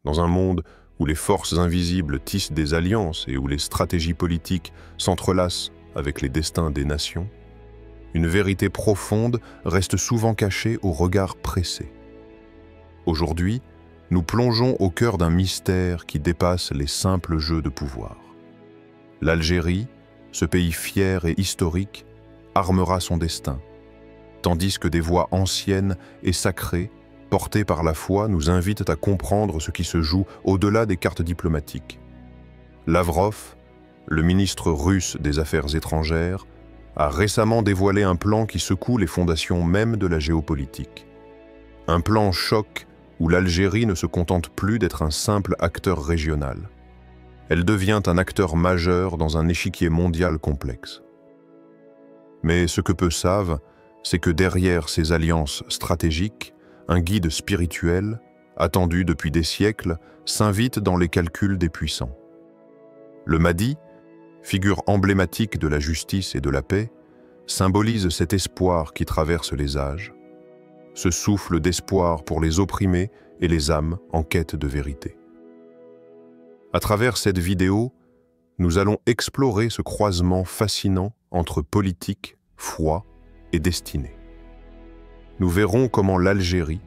Dans un monde où les forces invisibles tissent des alliances et où les stratégies politiques s'entrelacent avec les destins des nations, une vérité profonde reste souvent cachée au regard pressé. Aujourd'hui, nous plongeons au cœur d'un mystère qui dépasse les simples jeux de pouvoir. L'Algérie, ce pays fier et historique, armera son destin, tandis que des voix anciennes et sacrées, portées par la foi, nous invitent à comprendre ce qui se joue au-delà des cartes diplomatiques. Lavrov, le ministre russe des Affaires étrangères, a récemment dévoilé un plan qui secoue les fondations mêmes de la géopolitique. Un plan choc où l'Algérie ne se contente plus d'être un simple acteur régional. Elle devient un acteur majeur dans un échiquier mondial complexe. Mais ce que peu savent, c'est que derrière ces alliances stratégiques, un guide spirituel, attendu depuis des siècles, s'invite dans les calculs des puissants. Le Mahdi, figure emblématique de la justice et de la paix, symbolise cet espoir qui traverse les âges, ce souffle d'espoir pour les opprimés et les âmes en quête de vérité. À travers cette vidéo, nous allons explorer ce croisement fascinant entre politique, foi et destinée. Nous verrons comment l'Algérie,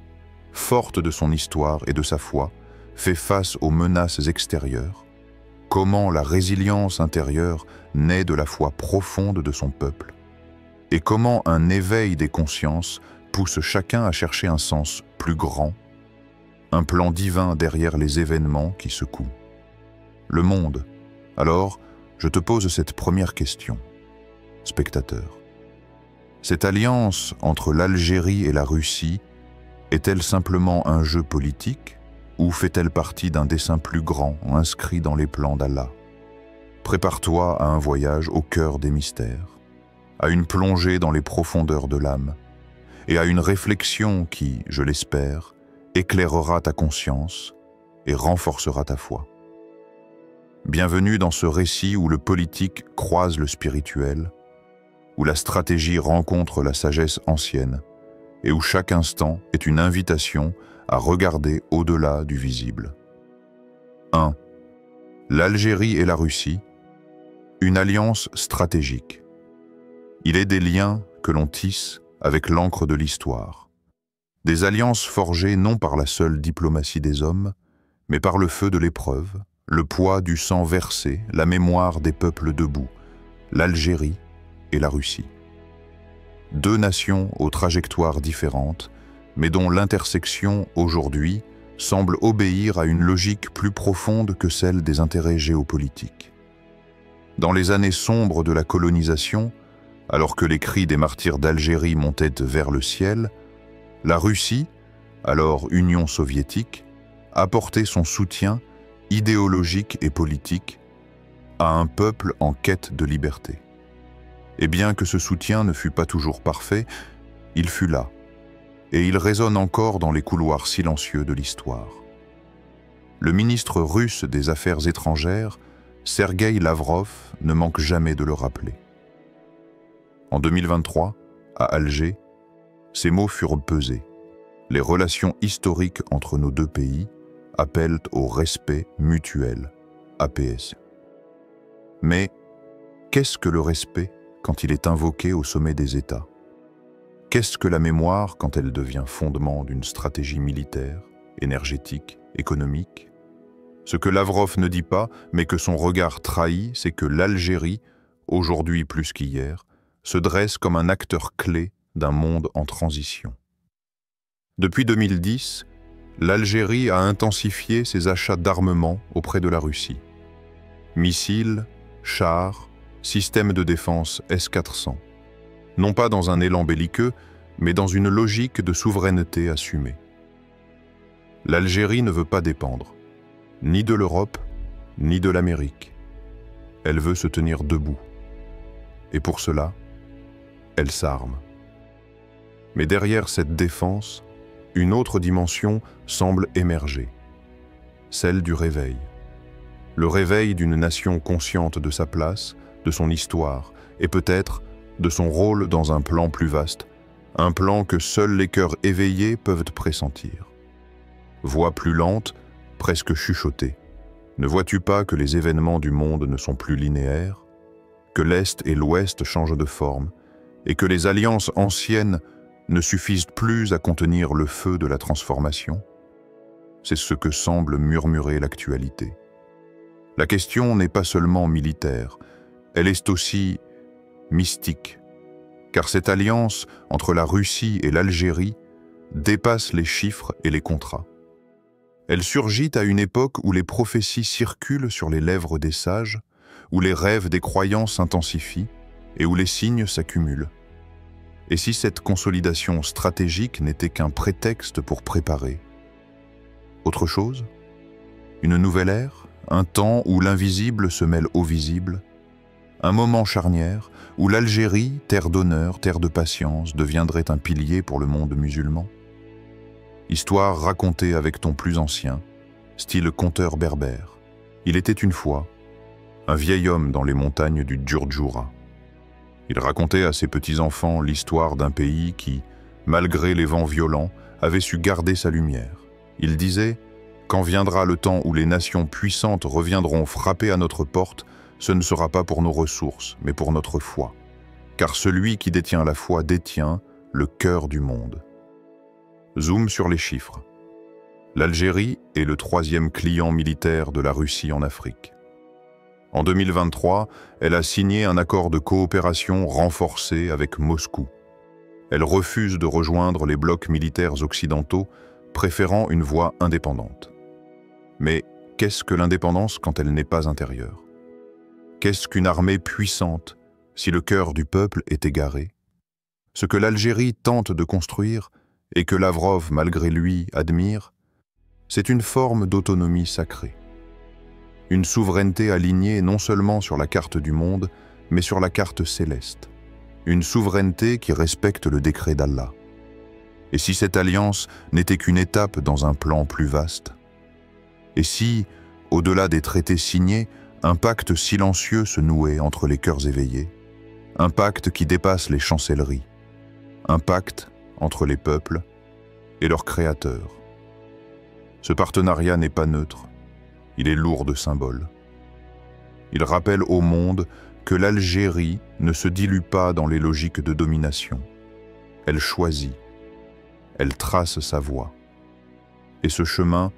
forte de son histoire et de sa foi, fait face aux menaces extérieures, comment la résilience intérieure naît de la foi profonde de son peuple, et comment un éveil des consciences pousse chacun à chercher un sens plus grand, un plan divin derrière les événements qui secouent. Le monde. Alors, je te pose cette première question, spectateur. Cette alliance entre l'Algérie et la Russie est-elle simplement un jeu politique ou fait-elle partie d'un dessein plus grand inscrit dans les plans d'Allah? Prépare-toi à un voyage au cœur des mystères, à une plongée dans les profondeurs de l'âme et à une réflexion qui, je l'espère, éclairera ta conscience et renforcera ta foi. Bienvenue dans ce récit où le politique croise le spirituel, où la stratégie rencontre la sagesse ancienne et où chaque instant est une invitation à regarder au-delà du visible. 1. L'Algérie et la Russie, une alliance stratégique. Il est des liens que l'on tisse avec l'encre de l'histoire. Des alliances forgées non par la seule diplomatie des hommes, mais par le feu de l'épreuve, le poids du sang versé, la mémoire des peuples debout, l'Algérie et la Russie. Deux nations aux trajectoires différentes, mais dont l'intersection aujourd'hui semble obéir à une logique plus profonde que celle des intérêts géopolitiques. Dans les années sombres de la colonisation, alors que les cris des martyrs d'Algérie montaient vers le ciel, la Russie, alors Union soviétique, apportait son soutien idéologique et politique à un peuple en quête de liberté. Et bien que ce soutien ne fût pas toujours parfait, il fut là, et il résonne encore dans les couloirs silencieux de l'histoire. Le ministre russe des Affaires étrangères, Sergueï Lavrov, ne manque jamais de le rappeler. En 2023, à Alger, ces mots furent pesés. Les relations historiques entre nos deux pays appellent au respect mutuel, APS. Mais qu'est-ce que le respect quand il est invoqué au sommet des États? Qu'est-ce que la mémoire quand elle devient fondement d'une stratégie militaire, énergétique, économique? Ce que Lavrov ne dit pas, mais que son regard trahit, c'est que l'Algérie, aujourd'hui plus qu'hier, se dresse comme un acteur clé d'un monde en transition. Depuis 2010, l'Algérie a intensifié ses achats d'armement auprès de la Russie. Missiles, chars, systèmes de défense S-400. Non pas dans un élan belliqueux, mais dans une logique de souveraineté assumée. L'Algérie ne veut pas dépendre, ni de l'Europe, ni de l'Amérique. Elle veut se tenir debout. Et pour cela, elle s'arme. Mais derrière cette défense, une autre dimension semble émerger, celle du réveil. Le réveil d'une nation consciente de sa place, de son histoire, et peut-être de son rôle dans un plan plus vaste, un plan que seuls les cœurs éveillés peuvent pressentir. Voix plus lente, presque chuchoté. Ne vois-tu pas que les événements du monde ne sont plus linéaires, que l'Est et l'Ouest changent de forme, et que les alliances anciennes ne suffisent plus à contenir le feu de la transformation? C'est ce que semble murmurer l'actualité. La question n'est pas seulement militaire, elle est aussi mystique, car cette alliance entre la Russie et l'Algérie dépasse les chiffres et les contrats. Elle surgit à une époque où les prophéties circulent sur les lèvres des sages, où les rêves des croyants s'intensifient et où les signes s'accumulent. Et si cette consolidation stratégique n'était qu'un prétexte pour préparer autre chose? Une nouvelle ère? Un temps où l'invisible se mêle au visible? Un moment charnière où l'Algérie, terre d'honneur, terre de patience, deviendrait un pilier pour le monde musulman? Histoire racontée avec ton plus ancien, style conteur berbère. Il était une fois un vieil homme dans les montagnes du Djurdjoura. Il racontait à ses petits-enfants l'histoire d'un pays qui, malgré les vents violents, avait su garder sa lumière. Il disait « Quand viendra le temps où les nations puissantes reviendront frapper à notre porte, ce ne sera pas pour nos ressources, mais pour notre foi. Car celui qui détient la foi détient le cœur du monde. » Zoom sur les chiffres. L'Algérie est le 3e client militaire de la Russie en Afrique. En 2023, elle a signé un accord de coopération renforcé avec Moscou. Elle refuse de rejoindre les blocs militaires occidentaux, préférant une voie indépendante. Mais qu'est-ce que l'indépendance quand elle n'est pas intérieure? Qu'est-ce qu'une armée puissante si le cœur du peuple est égaré? Ce que l'Algérie tente de construire, et que Lavrov, malgré lui, admire, c'est une forme d'autonomie sacrée. Une souveraineté alignée non seulement sur la carte du monde, mais sur la carte céleste. Une souveraineté qui respecte le décret d'Allah. Et si cette alliance n'était qu'une étape dans un plan plus vaste? Et si, au-delà des traités signés, un pacte silencieux se nouait entre les cœurs éveillés? Un pacte qui dépasse les chancelleries. Un pacte entre les peuples et leurs créateurs. Ce partenariat n'est pas neutre, il est lourd de symboles. Il rappelle au monde que l'Algérie ne se dilue pas dans les logiques de domination. Elle choisit, elle trace sa voie. Et ce chemin,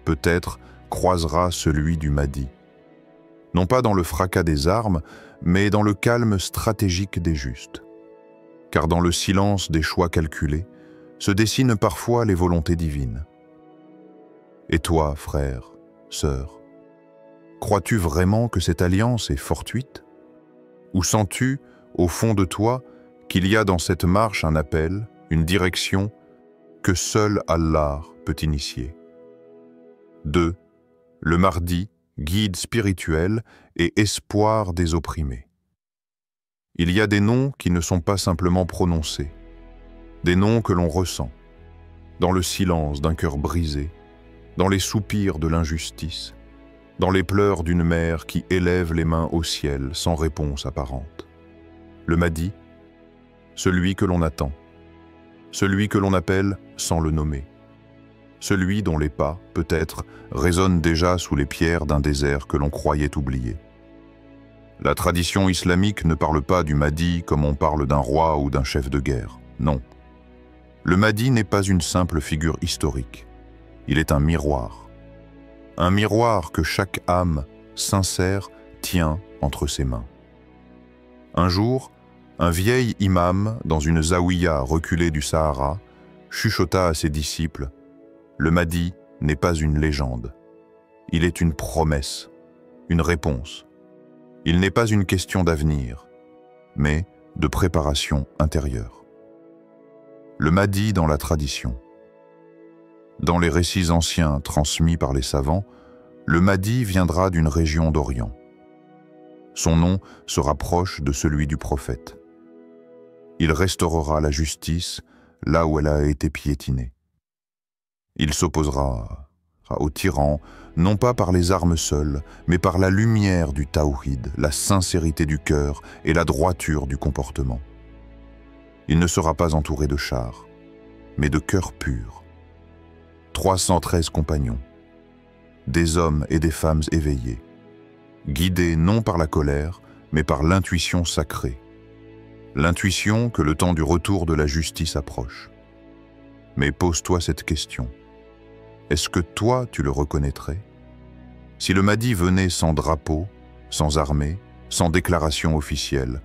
peut-être, croisera celui du Mahdi. Non pas dans le fracas des armes, mais dans le calme stratégique des justes. Car dans le silence des choix calculés, se dessinent parfois les volontés divines. Et toi, frère, sœur, crois-tu vraiment que cette alliance est fortuite? Ou sens-tu, au fond de toi, qu'il y a dans cette marche un appel, une direction que seul Allah peut initier? 2. Le Mahdi, guide spirituel et espoir des opprimés. Il y a des noms qui ne sont pas simplement prononcés, des noms que l'on ressent, dans le silence d'un cœur brisé, dans les soupirs de l'injustice, dans les pleurs d'une mère qui élève les mains au ciel sans réponse apparente. Le Mahdi, celui que l'on attend, celui que l'on appelle sans le nommer, celui dont les pas, peut-être, résonnent déjà sous les pierres d'un désert que l'on croyait oublié. La tradition islamique ne parle pas du Mahdi comme on parle d'un roi ou d'un chef de guerre, non. Le Mahdi n'est pas une simple figure historique, il est un miroir. Un miroir que chaque âme sincère tient entre ses mains. Un jour, un vieil imam dans une zaouïa reculée du Sahara chuchota à ses disciples « Le Mahdi n'est pas une légende, il est une promesse, une réponse. Il n'est pas une question d'avenir, mais de préparation intérieure. » Le Mahdi dans la tradition. Dans les récits anciens transmis par les savants, le Mahdi viendra d'une région d'Orient. Son nom se rapproche de celui du prophète. Il restaurera la justice là où elle a été piétinée. Il s'opposera aux tyrans, non pas par les armes seules, mais par la lumière du tawhid, la sincérité du cœur et la droiture du comportement. Il ne sera pas entouré de chars, mais de cœurs purs. 313 compagnons, des hommes et des femmes éveillés, guidés non par la colère, mais par l'intuition sacrée. L'intuition que le temps du retour de la justice approche. Mais pose-toi cette question. Est-ce que toi, tu le reconnaîtrais? Si le Mahdi venait sans drapeau, sans armée, sans déclaration officielle,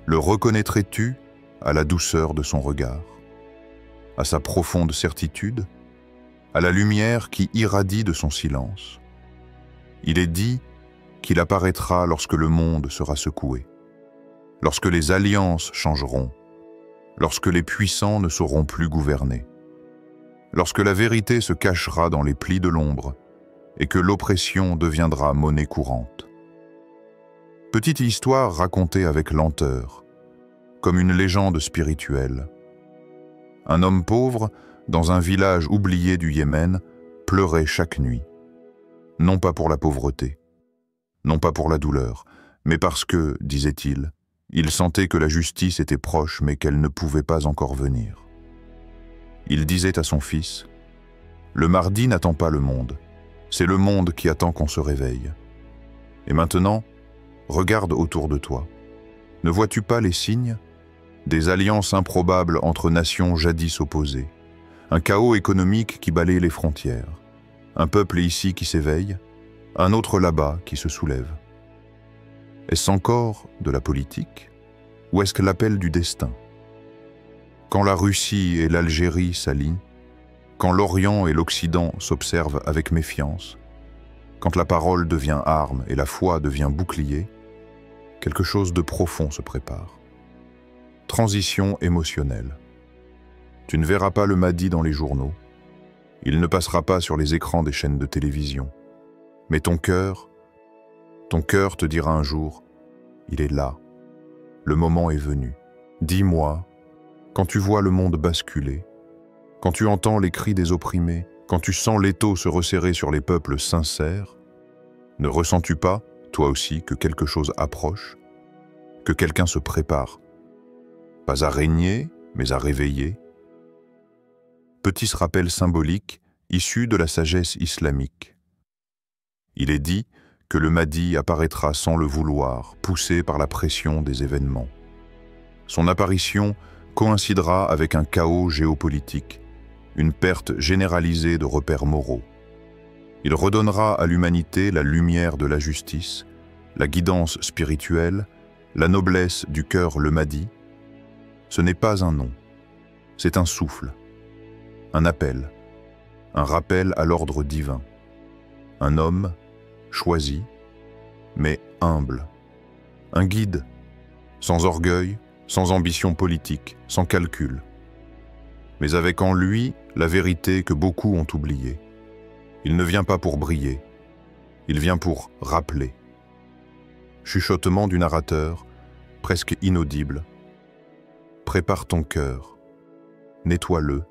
le reconnaîtrais-tu à la douceur de son regard, à sa profonde certitude, à la lumière qui irradie de son silence? Il est dit qu'il apparaîtra lorsque le monde sera secoué, lorsque les alliances changeront, lorsque les puissants ne sauront plus gouverner, lorsque la vérité se cachera dans les plis de l'ombre et que l'oppression deviendra monnaie courante. Petite histoire racontée avec lenteur, comme une légende spirituelle. Un homme pauvre, dans un village oublié du Yémen, pleurait chaque nuit. Non pas pour la pauvreté, non pas pour la douleur, mais parce que, disait-il, il sentait que la justice était proche mais qu'elle ne pouvait pas encore venir. Il disait à son fils, « Le mardi n'attend pas le monde, c'est le monde qui attend qu'on se réveille. Et maintenant, regarde autour de toi. Ne vois-tu pas les signes? Des alliances improbables entre nations jadis opposées, un chaos économique qui balaye les frontières, un peuple ici qui s'éveille, un autre là-bas qui se soulève. Est-ce encore de la politique ou est-ce que l'appel du destin? Quand la Russie et l'Algérie s'allient, quand l'Orient et l'Occident s'observent avec méfiance, quand la parole devient arme et la foi devient bouclier, quelque chose de profond se prépare. Transition émotionnelle. Tu ne verras pas le Mahdi dans les journaux, il ne passera pas sur les écrans des chaînes de télévision, mais ton cœur te dira un jour, il est là, le moment est venu. Dis-moi, quand tu vois le monde basculer, quand tu entends les cris des opprimés, quand tu sens l'étau se resserrer sur les peuples sincères, ne ressens-tu pas, toi aussi, que quelque chose approche, que quelqu'un se prépare, pas à régner, mais à réveiller? Petit rappel symbolique issu de la sagesse islamique. Il est dit que le Mahdi apparaîtra sans le vouloir, poussé par la pression des événements. Son apparition coïncidera avec un chaos géopolitique, une perte généralisée de repères moraux. Il redonnera à l'humanité la lumière de la justice, la guidance spirituelle, la noblesse du cœur. Le Mahdi, ce n'est pas un nom, c'est un souffle, un appel, un rappel à l'ordre divin. Un homme choisi, mais humble. Un guide, sans orgueil, sans ambition politique, sans calcul. Mais avec en lui la vérité que beaucoup ont oubliée. Il ne vient pas pour briller, il vient pour rappeler. Chuchotement du narrateur, presque inaudible. Prépare ton cœur, nettoie-le,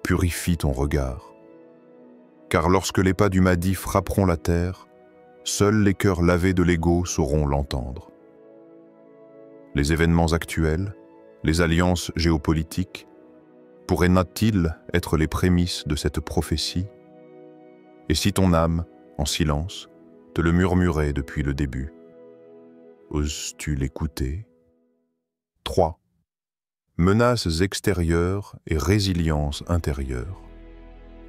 purifie ton regard. Car lorsque les pas du Mahdi frapperont la terre, seuls les cœurs lavés de l'ego sauront l'entendre. Les événements actuels, les alliances géopolitiques, pourraient-ils être les prémices de cette prophétie? Et si ton âme, en silence, te le murmurait depuis le début, oses-tu l'écouter? 3. Menaces extérieures et résilience intérieure.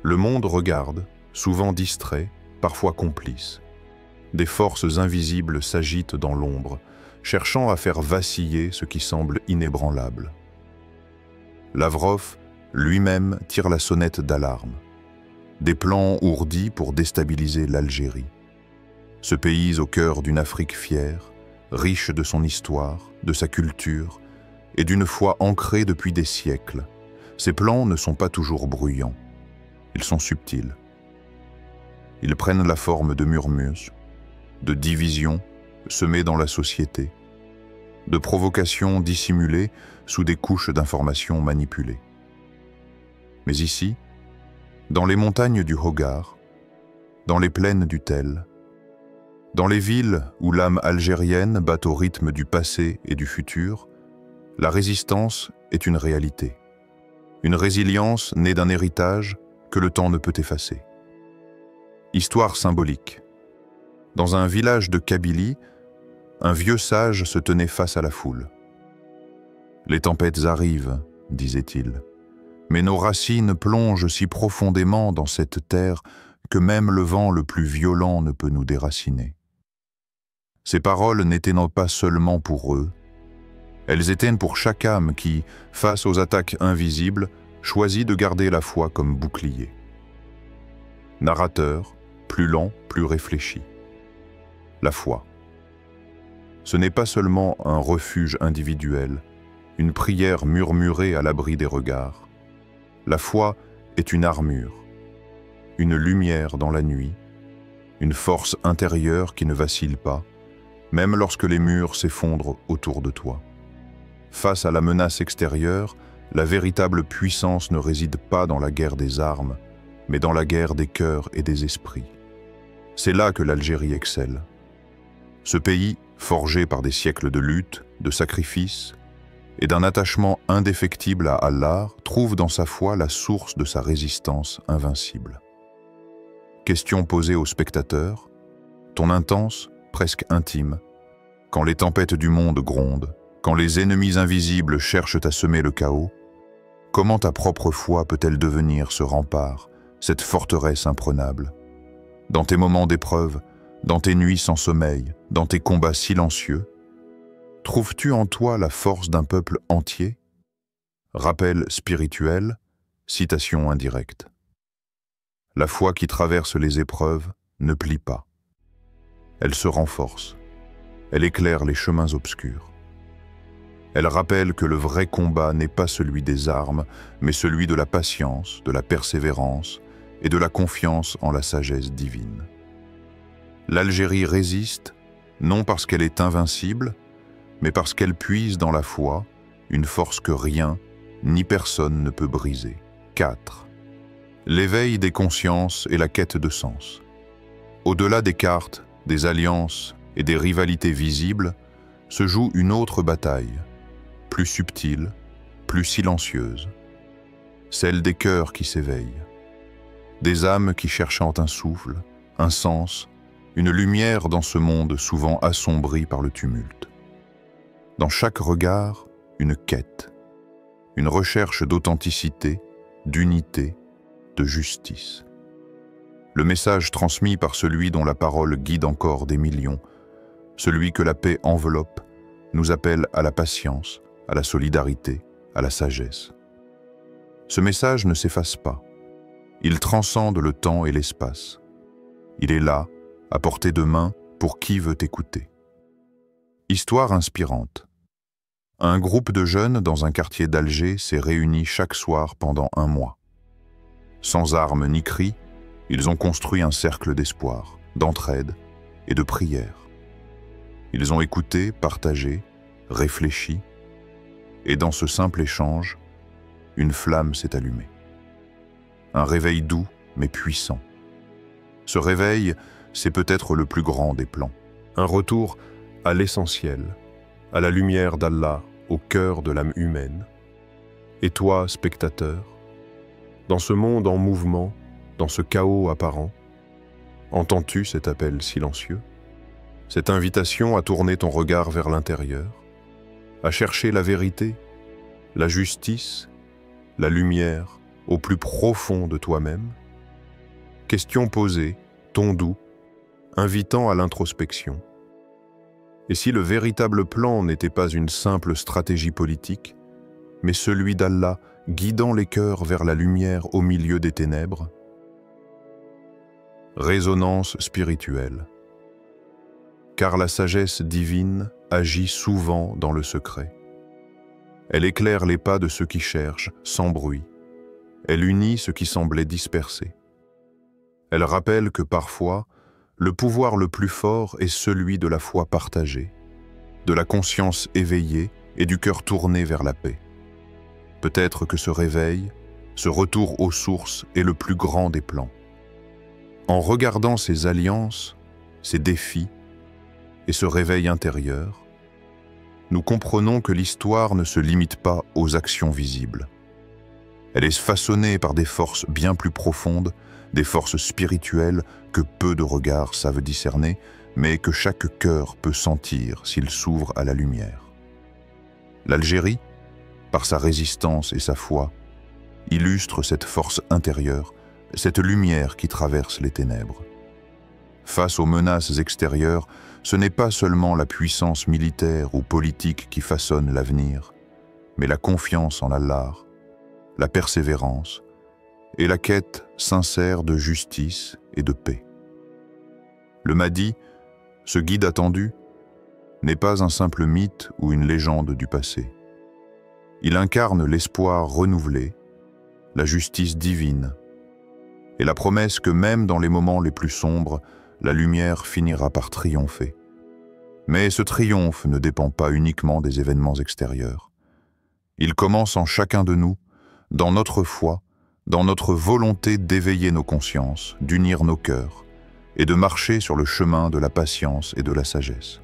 Le monde regarde, souvent distrait, parfois complice. Des forces invisibles s'agitent dans l'ombre, cherchant à faire vaciller ce qui semble inébranlable. Lavrov lui-même tire la sonnette d'alarme. Des plans ourdis pour déstabiliser l'Algérie. Ce pays au cœur d'une Afrique fière, riche de son histoire, de sa culture, et d'une foi ancrée depuis des siècles. Ces plans ne sont pas toujours bruyants. Ils sont subtils. Ils prennent la forme de murmures, de divisions semées dans la société, de provocations dissimulées sous des couches d'informations manipulées. Mais ici, dans les montagnes du Hogar, dans les plaines du Tel, dans les villes où l'âme algérienne bat au rythme du passé et du futur, la résistance est une réalité. Une résilience née d'un héritage que le temps ne peut effacer. Histoire symbolique. Dans un village de Kabylie, un vieux sage se tenait face à la foule. « Les tempêtes arrivent, disait-il, mais nos racines plongent si profondément dans cette terre que même le vent le plus violent ne peut nous déraciner. » Ces paroles n'étaient pas seulement pour eux, elles étaient pour chaque âme qui, face aux attaques invisibles, choisit de garder la foi comme bouclier. Narrateur, plus lent, plus réfléchi. La foi. Ce n'est pas seulement un refuge individuel, une prière murmurée à l'abri des regards. La foi est une armure, une lumière dans la nuit, une force intérieure qui ne vacille pas, même lorsque les murs s'effondrent autour de toi. Face à la menace extérieure, la véritable puissance ne réside pas dans la guerre des armes, mais dans la guerre des cœurs et des esprits. C'est là que l'Algérie excelle. Ce pays, forgé par des siècles de lutte, de sacrifices et d'un attachement indéfectible à Allah, trouve dans sa foi la source de sa résistance invincible. Question posée au spectateur, ton intense, presque intime, quand les tempêtes du monde grondent, quand les ennemis invisibles cherchent à semer le chaos, comment ta propre foi peut-elle devenir ce rempart, cette forteresse imprenable? Dans tes moments d'épreuve, dans tes nuits sans sommeil, dans tes combats silencieux, trouves-tu en toi la force d'un peuple entier? Rappel spirituel, citation indirecte. La foi qui traverse les épreuves ne plie pas. Elle se renforce. Elle éclaire les chemins obscurs. Elle rappelle que le vrai combat n'est pas celui des armes, mais celui de la patience, de la persévérance et de la confiance en la sagesse divine. L'Algérie résiste, non parce qu'elle est invincible, mais parce qu'elle puise dans la foi une force que rien, ni personne ne peut briser. 4. L'éveil des consciences et la quête de sens. Au-delà des cartes, des alliances et des rivalités visibles, se joue une autre bataille, plus subtile, plus silencieuse, celle des cœurs qui s'éveillent, des âmes qui cherchant un souffle, un sens, une lumière dans ce monde souvent assombri par le tumulte. Dans chaque regard, une quête, une recherche d'authenticité, d'unité, de justice. Le message transmis par celui dont la parole guide encore des millions, celui que la paix enveloppe, nous appelle à la patience, à la solidarité, à la sagesse. Ce message ne s'efface pas. Il transcende le temps et l'espace. Il est là, à portée de main, pour qui veut écouter. Histoire inspirante. Un groupe de jeunes dans un quartier d'Alger s'est réuni chaque soir pendant un mois. Sans armes ni cris, ils ont construit un cercle d'espoir, d'entraide et de prière. Ils ont écouté, partagé, réfléchi, et dans ce simple échange, une flamme s'est allumée. Un réveil doux mais puissant. Ce réveil, c'est peut-être le plus grand des plans. Un retour à l'essentiel, à la lumière d'Allah, au cœur de l'âme humaine. Et toi, spectateur, dans ce monde en mouvement, dans ce chaos apparent, entends-tu cet appel silencieux? Cette invitation à tourner ton regard vers l'intérieur, à chercher la vérité, la justice, la lumière au plus profond de toi-même? Question posée, ton doux, invitant à l'introspection. Et si le véritable plan n'était pas une simple stratégie politique, mais celui d'Allah guidant les cœurs vers la lumière au milieu des ténèbres? Résonance spirituelle. Car la sagesse divine agit souvent dans le secret. Elle éclaire les pas de ceux qui cherchent, sans bruit. Elle unit ce qui semblait dispersé. Elle rappelle que parfois, le pouvoir le plus fort est celui de la foi partagée, de la conscience éveillée et du cœur tourné vers la paix. Peut-être que ce réveil, ce retour aux sources est le plus grand des plans. En regardant ces alliances, ces défis et ce réveil intérieur, nous comprenons que l'histoire ne se limite pas aux actions visibles. Elle est façonnée par des forces bien plus profondes, des forces spirituelles que peu de regards savent discerner, mais que chaque cœur peut sentir s'il s'ouvre à la lumière. L'Algérie, par sa résistance et sa foi, illustre cette force intérieure, cette lumière qui traverse les ténèbres. Face aux menaces extérieures, ce n'est pas seulement la puissance militaire ou politique qui façonne l'avenir, mais la confiance en Allah, la persévérance et la quête sincère de justice et de paix. Le Mahdi, ce guide attendu, n'est pas un simple mythe ou une légende du passé. Il incarne l'espoir renouvelé, la justice divine et la promesse que même dans les moments les plus sombres, la lumière finira par triompher. Mais ce triomphe ne dépend pas uniquement des événements extérieurs. Il commence en chacun de nous, dans notre foi, dans notre volonté d'éveiller nos consciences, d'unir nos cœurs et de marcher sur le chemin de la patience et de la sagesse.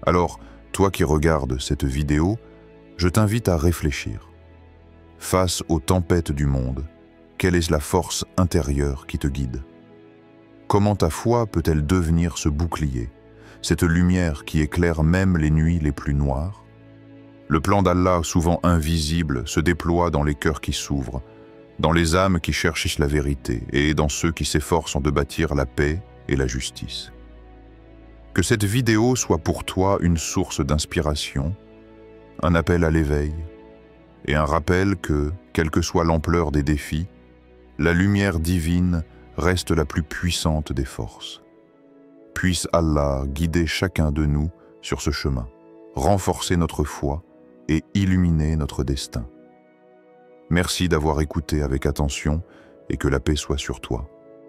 Alors, toi qui regardes cette vidéo, je t'invite à réfléchir. Face aux tempêtes du monde, quelle est la force intérieure qui te guide? Comment ta foi peut-elle devenir ce bouclier, cette lumière qui éclaire même les nuits les plus noires? Le plan d'Allah, souvent invisible, se déploie dans les cœurs qui s'ouvrent, dans les âmes qui cherchent la vérité et dans ceux qui s'efforcent de bâtir la paix et la justice. Que cette vidéo soit pour toi une source d'inspiration, un appel à l'éveil et un rappel que, quelle que soit l'ampleur des défis, la lumière divine reste la plus puissante des forces. Puisse Allah guider chacun de nous sur ce chemin, renforcer notre foi et illuminer notre destin. Merci d'avoir écouté avec attention et que la paix soit sur toi.